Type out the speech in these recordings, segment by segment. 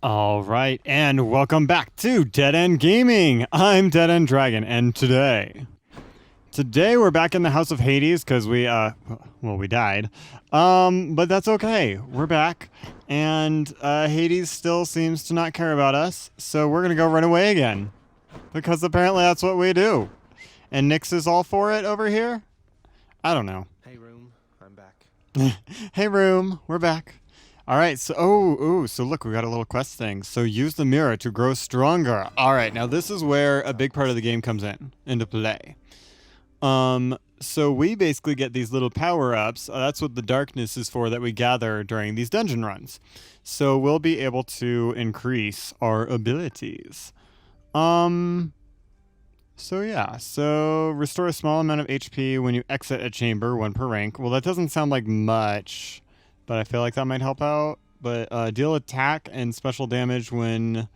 All right, and welcome back to Dead End Gaming. I'm Dead End Dragon, and today we're back in the House of Hades because we died. But that's okay. We're back, and Hades still seems to not care about us, so we're gonna go run away again because apparently that's what we do. And Nyx is all for it over here. I don't know. Hey, room. I'm back. Hey, room. We're back. All right, so so look, we got a little quest thing. So use the mirror to grow stronger. All right, now this is where a big part of the game comes into play. So we basically get these little power-ups. That's what the darkness is for that we gather during these dungeon runs. So we'll be able to increase our abilities. So yeah, so restore a small amount of HP when you exit a chamber, 1 per rank. Well, that doesn't sound like much, but I feel like that might help out. But deal attack and special damage when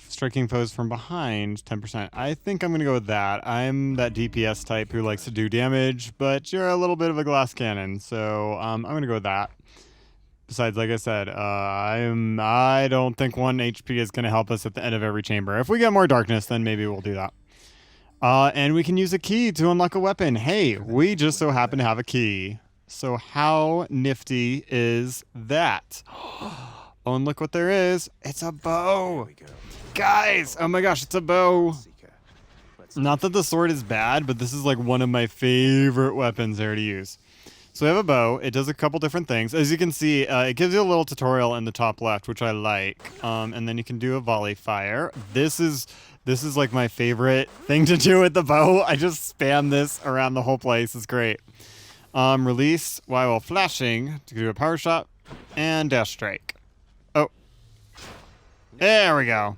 striking foes from behind, 10%. I think I'm going to go with that. I'm that DPS type who likes to do damage, but you're a little bit of a glass cannon, so I'm going to go with that. Besides, like I said, I don't think 1 HP is going to help us at the end of every chamber. If we get more darkness, then maybe we'll do that. And we can use a key to unlock a weapon. Hey, we just so happen to have a key. So how nifty is that? Oh, and look what there is. It's a bow. Guys, oh my gosh, it's a bow. Not that the sword is bad, but this is like one of my favorite weapons there to use. So we have a bow. It does a couple different things. As you can see, it gives you a little tutorial in the top left, which I like. And then you can do a volley fire. This is like my favorite thing to do with the bow. I just spam this around the whole place. It's great. Release while flashing to do a power shot and dash strike. Oh, there we go.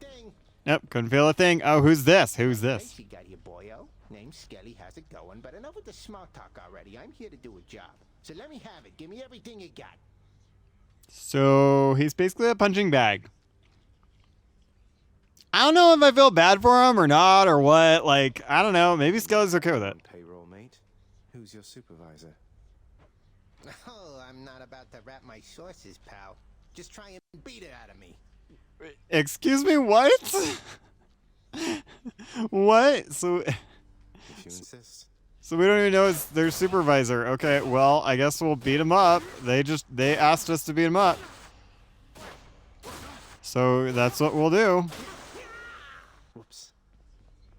Nope, couldn't feel a thing. Oh, who's this? Who's this? You got your boyo. Name Skelly has it going, but enough with the small talk already. I'm here to do a job. So let me have it. Give me everything you got. So he's basically a punching bag. I don't know if I feel bad for him or not or what. Like, I don't know. Maybe Skelly's okay with it. Payroll, mate. Who's your supervisor? Oh, I'm not about to wrap my sources, pal. Just try and beat it out of me. Excuse me, what? What? So If you insist. we don't even know it's their supervisor. Okay, well, I guess we'll beat him up. They asked us to beat him up. So that's what we'll do. Whoops.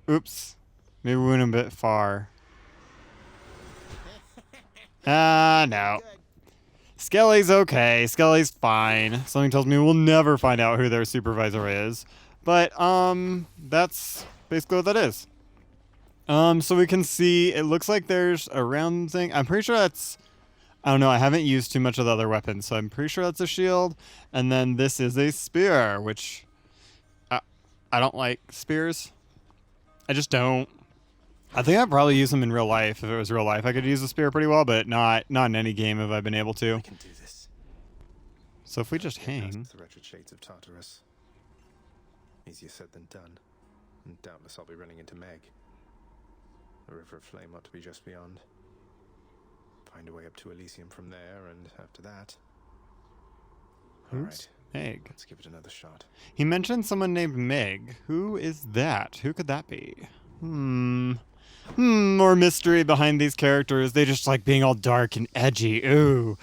Oops. Maybe we went a bit far. No. Skelly's okay. Skelly's fine. Something tells me we'll never find out who their supervisor is. But, that's basically what that is. So we can see, it looks like there's a round thing. I'm pretty sure that's, I don't know, I haven't used too much of the other weapons, so I'm pretty sure that's a shield. And then this is a spear, which, I don't like spears. I just don't. I think I'd probably use them in real life. If it was real life, I could use a spear pretty well, but not in any game have I been able to. I can do this. So if we just hang. The wretched shades of Tartarus. Easier said than done. And doubtless I'll be running into Meg. The River of Flame ought to be just beyond. Find a way up to Elysium from there, and after that... Alright, Meg. let's give it another shot. He mentioned someone named Meg. Who is that? Who could that be? More mystery behind these characters. They just like being all dark and edgy. Ooh,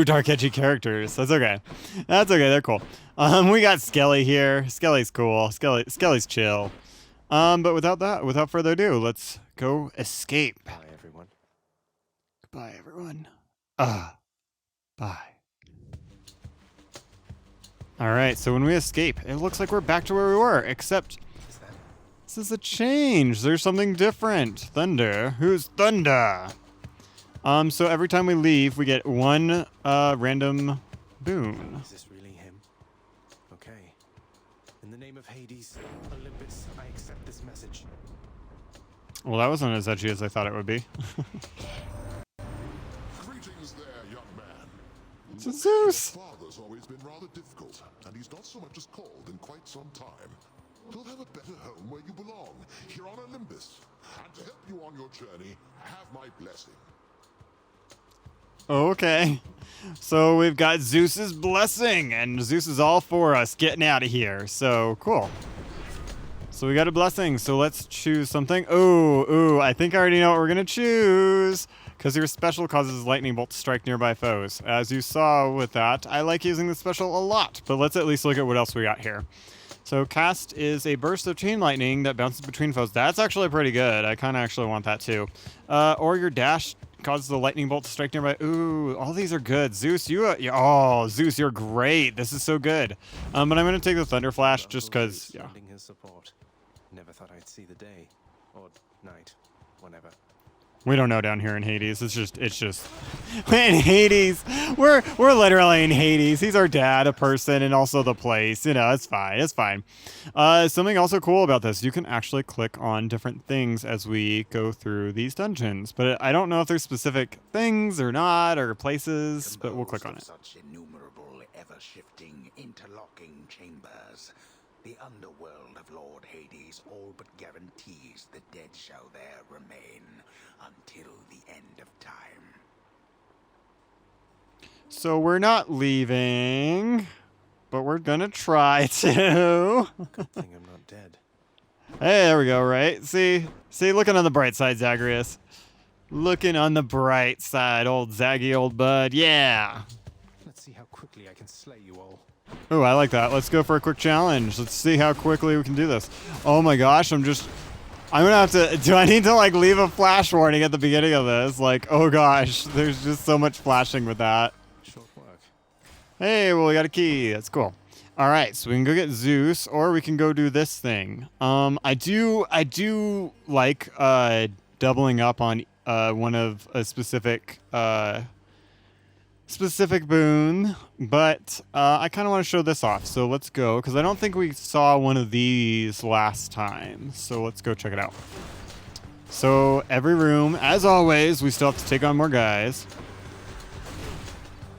dark edgy characters. That's okay. That's okay. They're cool. We got Skelly here. Skelly's cool. Skelly's chill. But without further ado, let's go escape. Bye, everyone. Goodbye, everyone. Bye. All right. So when we escape, it looks like we're back to where we were, except. Is that... This is a change. There's something different. Thunder. Who's Thunder? So every time we leave, we get 1 random boon. Is this really him? Okay. In the name of Hades, Olympus, I accept this message. Well, that wasn't as edgy as I thought it would be. Greetings there, young man. It's a Zeus. Your father's always been rather difficult, and he's not so much as called in quite some time. You'll have a better home where you belong, here on Olympus. And to help you on your journey, have my blessing. Okay. So we've got Zeus's blessing, and Zeus is all for us getting out of here. So cool. So we got a blessing. So let's choose something. Ooh, I think I already know what we're gonna choose. Because your special causes lightning bolt to strike nearby foes. As you saw with that, I like using the special a lot. But let's at least look at what else we got here. So cast is a burst of chain lightning that bounces between foes. That's actually pretty good. I kind of actually want that too. Or your dash causes the lightning bolt to strike nearby. Ooh, all these are good. Zeus, Zeus, you're great. This is so good. But I'm gonna take the thunder flash just because. Yeah. Lending his support. Never thought I'd see the day or night, whenever. We don't know down here in Hades. It's just in Hades. We're literally in Hades. He's our dad, a person, and also the place. You know, it's fine. It's fine. Something also cool about this, you can actually click on different things as we go through these dungeons. But I don't know if there's specific things or not, or places, but we'll click on it. Such innumerable, ever-shifting, interlocking chambers. The underworld of Lord Hades all but guarantees the dead shall there remain until the end of time. So we're not leaving, but we're gonna try to. Good thing I'm not dead. Hey, there we go, right? See, looking on the bright side, Zagreus. Looking on the bright side, old Zaggy old bud, yeah. Let's see how quickly I can slay you all. Oh, I like that. Let's go for a quick challenge. Let's see how quickly we can do this. Oh my gosh, I'm gonna have to, do I need to like leave a flash warning at the beginning of this? Like, oh gosh, there's just so much flashing with that. Short work. Hey, well, we got a key. That's cool. All right, so we can go get Zeus, or we can go do this thing. I do like doubling up on one of a specific boon, but I kind of want to show this off. So let's go, because I don't think we saw one of these last time. So let's go check it out. So every room, as always, we still have to take on more guys.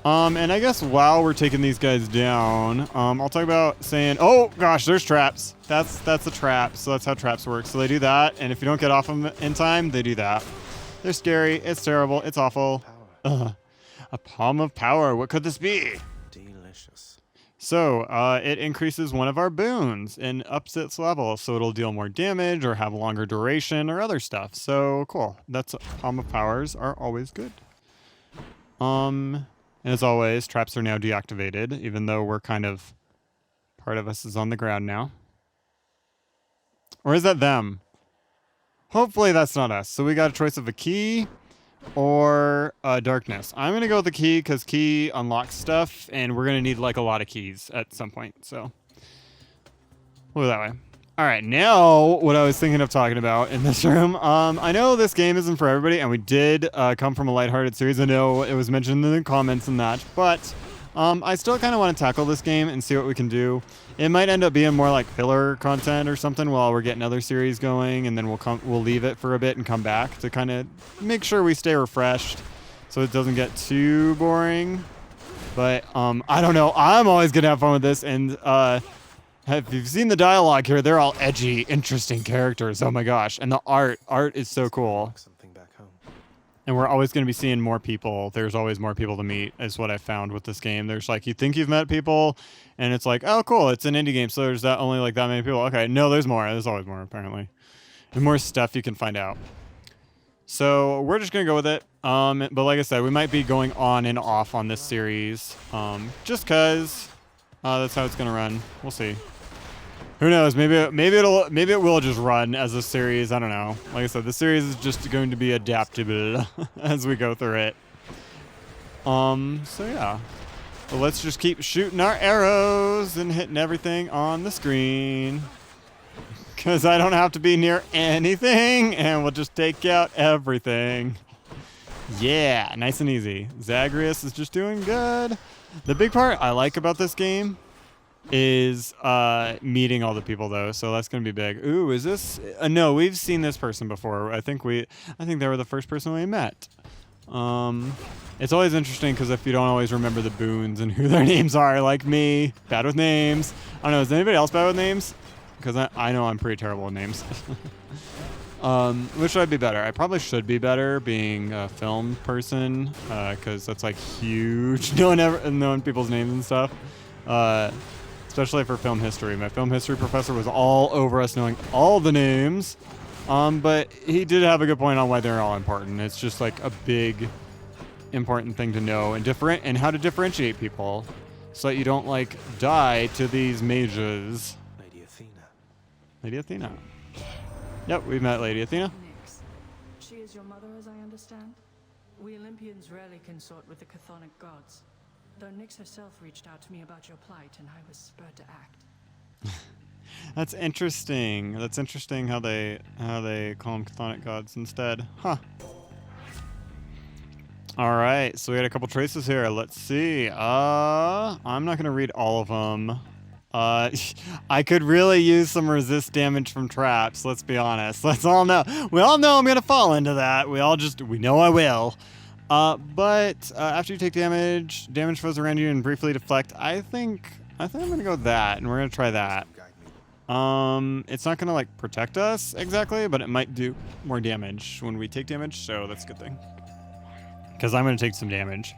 And I guess while we're taking these guys down, I'll talk about saying, oh gosh, there's traps. That's a trap. So that's how traps work. So they do that, and if you don't get off them in time, they do that. They're scary. It's terrible. It's awful. A palm of power. What could this be? Delicious. So it increases one of our boons and ups its level, so it'll deal more damage or have a longer duration or other stuff. So cool. That's palm of powers are always good. And as always, traps are now deactivated, even though we're kind of, part of us is on the ground now. Or is that them? Hopefully that's not us. So we got a choice of a key or darkness. I'm going to go with the key because key unlocks stuff, and we're going to need like a lot of keys at some point. So we'll go that way. All right, now what I was thinking of talking about in this room. I know this game isn't for everybody, and we did come from a lighthearted series. I know it was mentioned in the comments and that, but I still kind of want to tackle this game and see what we can do. It might end up being more like filler content or something while we're getting other series going, and then we'll leave it for a bit and come back to kind of make sure we stay refreshed so it doesn't get too boring. But I don't know. I'm always gonna have fun with this, and if you've seen the dialogue here, they're all edgy, interesting characters. Oh my gosh. And the art is so cool. Something back home. And we're always going to be seeing more people. There's always more people to meet, is what I found with this game. There's like, you think you've met people, and it's like, oh, cool, it's an indie game, so there's only like that many people. Okay, no, there's more. There's always more, apparently. And more stuff you can find out. So we're just going to go with it. But like I said, we might be going on and off on this series. Just because that's how it's going to run. We'll see. Who knows? Maybe it will just run as a series. I don't know. Like I said, the series is just going to be adaptable as we go through it. So yeah. But let's just keep shooting our arrows and hitting everything on the screen. Because I don't have to be near anything, and we'll just take out everything. Yeah, nice and easy. Zagreus is just doing good. The big part I like about this game is meeting all the people though, so that's gonna be big. Ooh, is this no, we've seen this person before. I think they were the first person we met. It's always interesting because if you don't always remember the boons and who their names are, like me, bad with names. I don't know, is anybody else bad with names? Because I know I'm pretty terrible with names. Which I'd be better. I probably should be better being a film person, because that's like huge. Knowing people's names and stuff. Especially for film history. My film history professor was all over us knowing all the names. But he did have a good point on why they're all important. It's just like a big important thing to know and how to differentiate people so that you don't like die to these mages. Lady Athena. Lady Athena. Yep, we've met Lady Athena. Nyx. She is your mother, as I understand? We Olympians rarely consort with the chthonic gods. Though Nyx herself reached out to me about your plight, and I was spurred to act. That's interesting. That's interesting how they call them chthonic gods instead. Huh. All right, so we got a couple traces here. Let's see. I'm not gonna read all of them. I could really use some resist damage from traps. Let's be honest. Let's all know. We all know I'm gonna fall into that. We know I will. But after you take damage foes around you and briefly deflect. I think I'm gonna go with that, and we're gonna try that. It's not gonna like protect us exactly, but it might do more damage when we take damage, so that's a good thing. Because I'm gonna take some damage.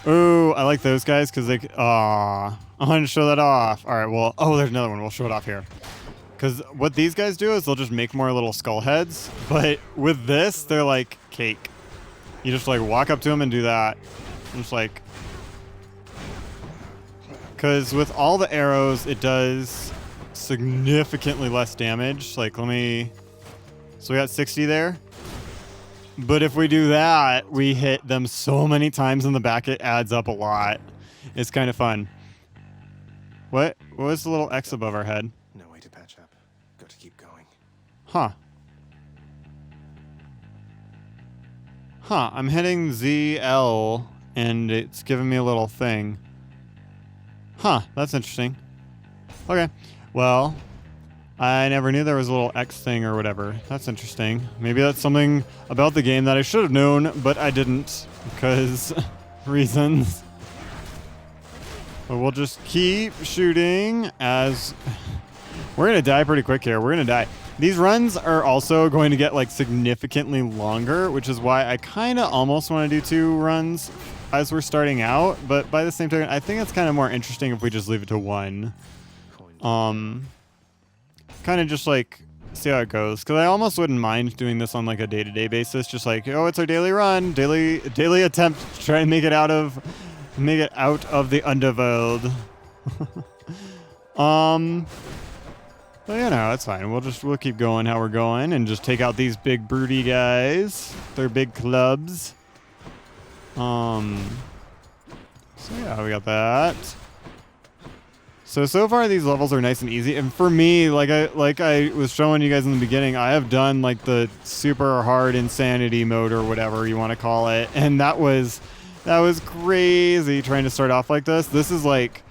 Ooh, I like those guys because they. I want to show that off. All right, well, there's another one. We'll show it off here. Because what these guys do is they'll just make more little skull heads, but with this, they're like cake. You just like walk up to them and do that. Just like. Because with all the arrows, it does significantly less damage. Like, so we got 60 there. But if we do that, we hit them so many times in the back, it adds up a lot. It's kind of fun. What was the little X above our head? No way to patch up. Got to keep going. Huh. I'm hitting ZL, and it's giving me a little thing. Huh, that's interesting. Okay, well, I never knew there was a little X thing or whatever. That's interesting. Maybe that's something about the game that I should have known, but I didn't, because reasons. But we'll just keep shooting as... We're going to die pretty quick here. We're going to die. These runs are also going to get like significantly longer, which is why I kind of almost want to do 2 runs as we're starting out. But by the same token, I think it's kind of more interesting if we just leave it to 1. Kind of just like see how it goes, because I almost wouldn't mind doing this on like a day-to-day basis, just like, it's our daily run, daily attempt to try and make it out of the underworld. But it's fine. We'll keep going how we're going and just take out these big broody guys. They're big clubs. So yeah, we got that. So far these levels are nice and easy, and for me, like I was showing you guys in the beginning, I have done like the super hard insanity mode or whatever you want to call it, and that was crazy trying to start off like this. This is like,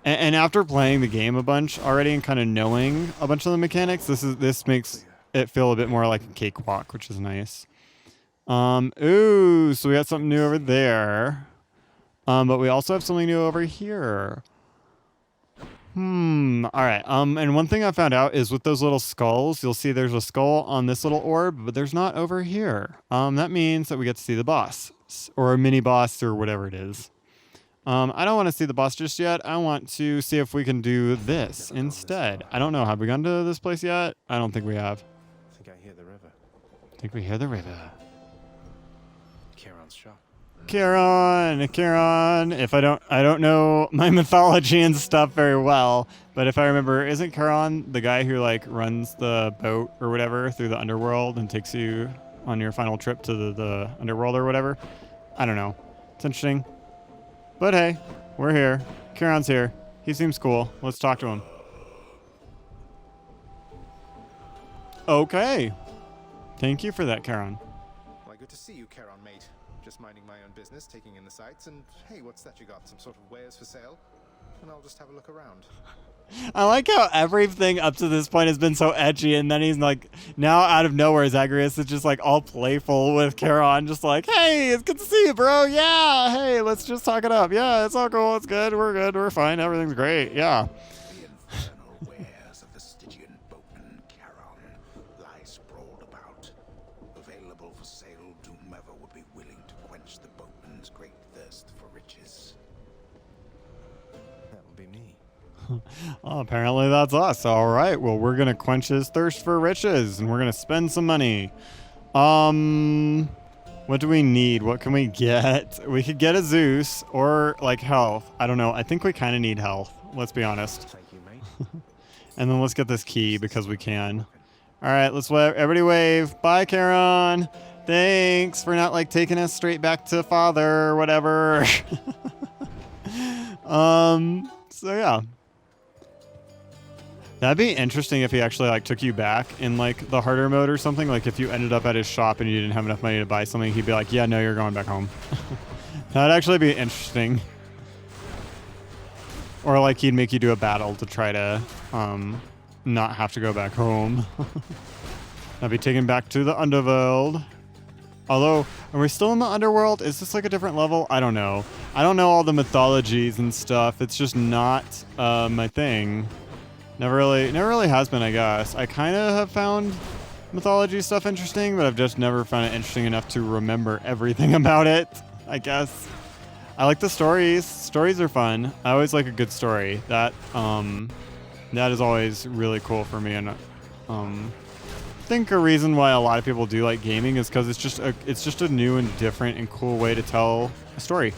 and after playing the game a bunch already and kind of knowing a bunch of the mechanics, this makes it feel a bit more like a cakewalk, which is nice. Ooh, so we got something new over there, but we also have something new over here. All right. And one thing I found out is with those little skulls, you'll see there's a skull on this little orb, but there's not over here. That means that we get to see the boss or a mini boss or whatever it is. I don't want to see the boss just yet. I want to see if we can do this instead. I don't know. Have we gone to this place yet? I don't think we have. I think I hear the river. I think we hear the river. Charon's shop. Charon. If I don't know my mythology and stuff very well, but if I remember, isn't Charon the guy who like runs the boat or whatever through the underworld and takes you on your final trip to the underworld or whatever? I don't know. It's interesting. But hey, we're here. Charon's here. He seems cool. Let's talk to him. Okay. Thank you for that, Charon. Why, good to see you, Charon, mate. Just minding my own business, taking in the sights, and hey, what's that you got? Some sort of wares for sale? And I'll just have a look around. I like how everything up to this point has been so edgy, and then he's like, now out of nowhere, Zagreus is just like all playful with Charon, just like, hey, it's good to see you, bro. Yeah, hey, let's just talk it up. Yeah, it's all cool. It's good. We're fine. Everything's great. Yeah. The infernal wares of the Stygian boatman Charon lie sprawled about Oh, apparently that's us. All right. Well, we're going to quench his thirst for riches and we're going to spend some money. What do we need? What can we get? We could get a Zeus or like health. I don't know. I think we kind of need health. Let's be honest. Thank you, mate. And then let's get this key because we can. All right. Let's everybody wave. Bye, Charon. Thanks for not like taking us straight back to father or whatever. So yeah. That'd be interesting if he actually like took you back in like the harder mode or something. Like if you ended up at his shop and you didn't have enough money to buy something, he'd be like, yeah, no, you're going back home. That'd actually be interesting. Or like he'd make you do a battle to try to not have to go back home. I'd be taken back to the underworld. Although, are we still in the underworld? Is this like a different level? I don't know. I don't know all the mythologies and stuff. It's just not my thing. Never really has been, I guess. I kind of have found mythology stuff interesting, but I've just never found it interesting enough to remember everything about it, I guess. I like the stories. Stories are fun. I always like a good story. That is always really cool for me. And I think a reason why a lot of people do like gaming is because it's just a new and different and cool way to tell a story.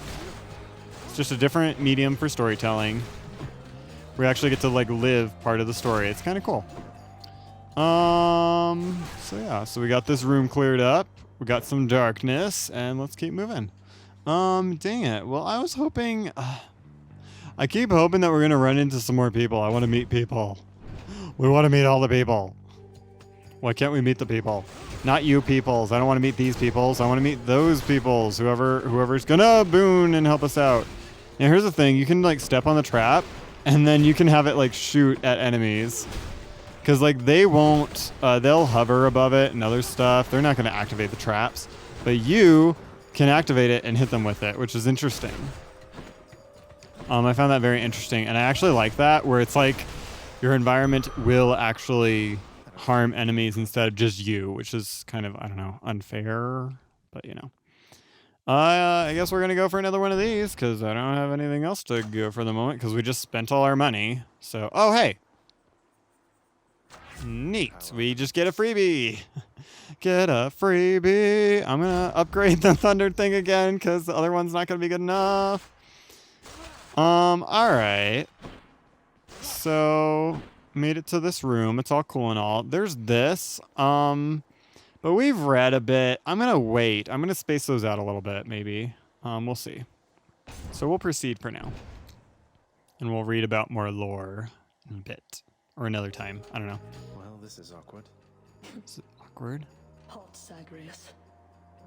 It's just a different medium for storytelling. We actually get to like live part of the story. It's kind of cool. So yeah, so we got this room cleared up. We got some darkness, and let's keep moving. Dang it. Well, I was hoping. I keep hoping that we're gonna run into some more people. I want to meet people. We want to meet all the people. Why can't we meet the people? Not you peoples. I don't want to meet these peoples. I want to meet those peoples. Whoever's gonna boon and help us out. Now here's the thing. You can like step on the trap. And then you can have it like shoot at enemies. Because like they won't, they'll hover above it and other stuff. They're not going to activate the traps. But you can activate it and hit them with it, which is interesting. I found that very interesting. And I actually like that, where it's like your environment will actually harm enemies instead of just you, which is kind of, I don't know, unfair. But you know. I guess we're going to go for another one of these because I don't have anything else to go for the moment because we just spent all our money. So, oh, hey. Neat. We just get a freebie. Get a freebie. I'm going to upgrade the thunder thing again because the other one's not going to be good enough. All right. So, made it to this room. It's all cool and all. There's this. But we've read a bit. I'm going to wait. I'm going to space those out a little bit, maybe. We'll see. So we'll proceed for now. And we'll read about more lore in a bit. Or another time. I don't know. Well, this is awkward. Is it awkward? Halt, Zagreus.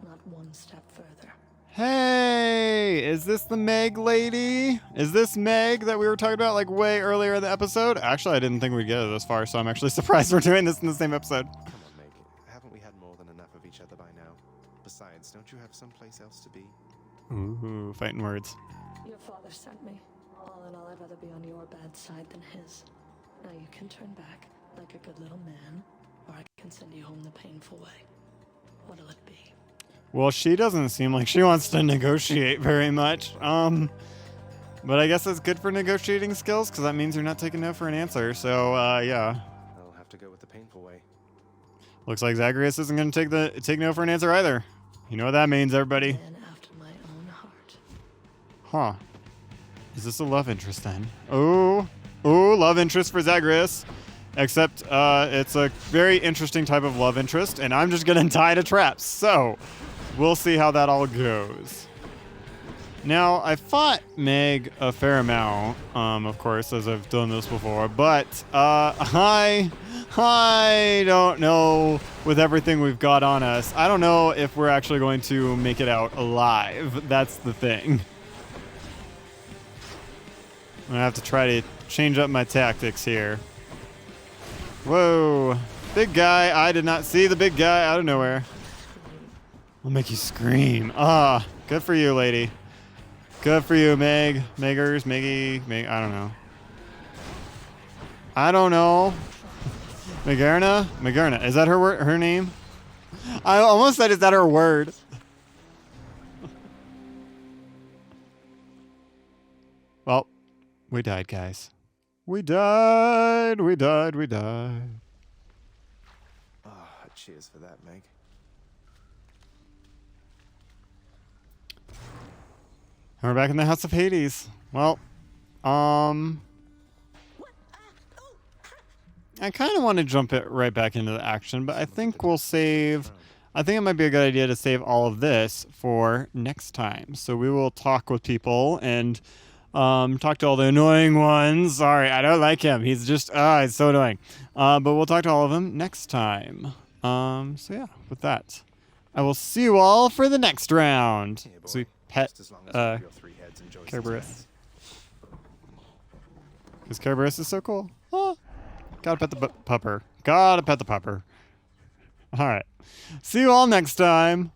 Not one step further. Hey! Is this the Meg lady? Is this Meg that we were talking about like way earlier in the episode? Actually, I didn't think we'd get it this far, so I'm actually surprised we're doing this in the same episode. Come on, Meg. Haven't we had more than enough of each other by now? Besides, don't you have someplace else to be? Ooh, fighting words. Your father sent me. All in all, I'd rather be on your bad side than his. Now you can turn back like a good little man, or I can send you home the painful way. What'll it be? Well, she doesn't seem like she wants to negotiate very much. But I guess it's good for negotiating skills because that means you're not taking no for an answer. So, yeah. I'll have to go with the painful way. Looks like Zagreus isn't going to take no for an answer either. You know what that means, everybody. Man after my own heart. Huh. Is this a love interest then? Oh, love interest for Zagreus. Except it's a very interesting type of love interest, and I'm just going to tie to traps. So, we'll see how that all goes. Now, I fought Meg a fair amount, of course, as I've done this before, but I don't know with everything we've got on us. I don't know if we're actually going to make it out alive. That's the thing. I'm going to have to try to change up my tactics here. Whoa. Big guy. I did not see the big guy out of nowhere. I'll make you scream. Ah, good for you, lady. Good for you, Meg. Meggers, Meggy, Meg. I don't know. I don't know. Magerna. Is that her name? I almost said, is that her word? Well, we died, guys. We died, we died, we died. Ah, cheers for that, Meg. And we're back in the House of Hades. Well, I kind of want to jump it right back into the action, but I think we'll save. I think it might be a good idea to save all of this for next time. So we will talk with people and talk to all the annoying ones. Sorry, I don't like him. He's just he's so annoying. But we'll talk to all of them next time. So yeah, with that, I will see you all for the next round. Here, boy. So we pet Just as long as one of your three heads enjoys its Kerberos. meds. Because Kerberos is so cool. Oh, gotta pet the pupper. Gotta pet the pupper. All right. See you all next time.